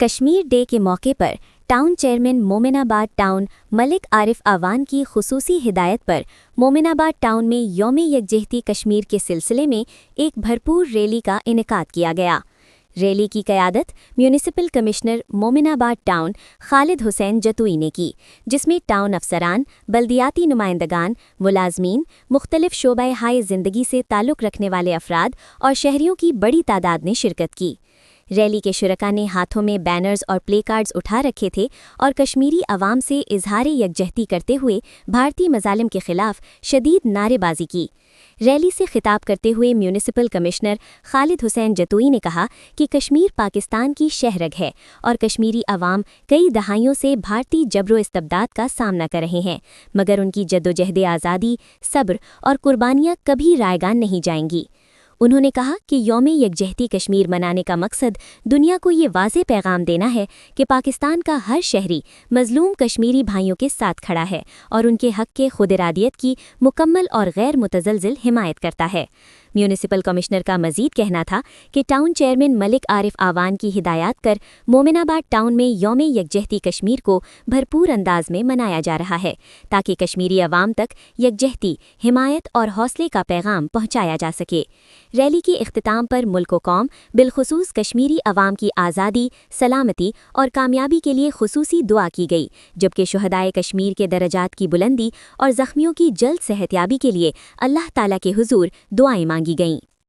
Kashmir day के मौके पर town chairman Mominabad town Malik Arif Awan की खुसूसी हिदायत पर मोमिनाबाद टाउन में यौम-ए-यकजहती कश्मीर के सिलसिले में एक भरपूर रैली का इनेकाद किया गया। रैली की क़यादत municipal commissioner Mominabad town Khalid Hussain Jatoi ने की, जिसमें टाउन अफसरान, बल्दियाती नुमाइंदगान, मुलाजमीन, मुख्तलिफ शोबे हाय ज़िंदगी से ताल्लुक़ रखने वाले अफराद और शहरियों की बड़ी तादाद ने शिरकत की। रैली के शुरका ने हाथों में बैनर्स और प्ले कार्ड्स उठा रखे थे और कश्मीरी अवाम से इजहार यकजहती करते हुए भारतीय मजालिम के खिलाफ शदीद नारेबाजी की। रैली से खिताब करते हुए म्यूनिसिपल कमिश्नर खालिद हुसैन जतुई ने कहा कि कश्मीर पाकिस्तान की शहरग है और कश्मीरी अवाम कई दहाइयों से भारतीय जबरो इस्तबदाद का सामना कर रहे हैं, मगर उनकी जद्दोजहद आज़ादी, सब्र और कुर्बानियाँ कभी रायगान नहीं जाएंगी। उन्होंने कहा कि यौम-ए-यकजहती कश्मीर मनाने का मकसद दुनिया को ये वाज़ेह पैगाम देना है कि पाकिस्तान का हर शहरी मजलूम कश्मीरी भाइयों के साथ खड़ा है और उनके हक़ के खुद इरादियत की मुकम्मल और गैर मुतज़लज़िल हिमायत करता है। म्यूनिसिपल कमिश्नर का मज़ीद कहना था कि टाउन चेयरमैन मलिक आरिफ आवान की हिदायत कर मोमिनाबाद टाउन में यौम-ए-यकजहती कश्मीर को भरपूर अंदाज में मनाया जा रहा है, ताकि कश्मीरी अवाम तक यकजहती, हिमायत और हौसले का पैगाम पहुँचाया जा सके। रैली के इख्तिताम पर मुल्क व कौम, बिलखुसूस कश्मीरी अवाम की आज़ादी, सलामती और कामयाबी के लिए खुसूसी दुआ की गई, जबकि शुहदाए कश्मीर के दरजात की बुलंदी और ज़ख्मियों की जल्द सेहतयाबी के लिए अल्लाह ताला के हुजूर दुआएं मांगी गईं।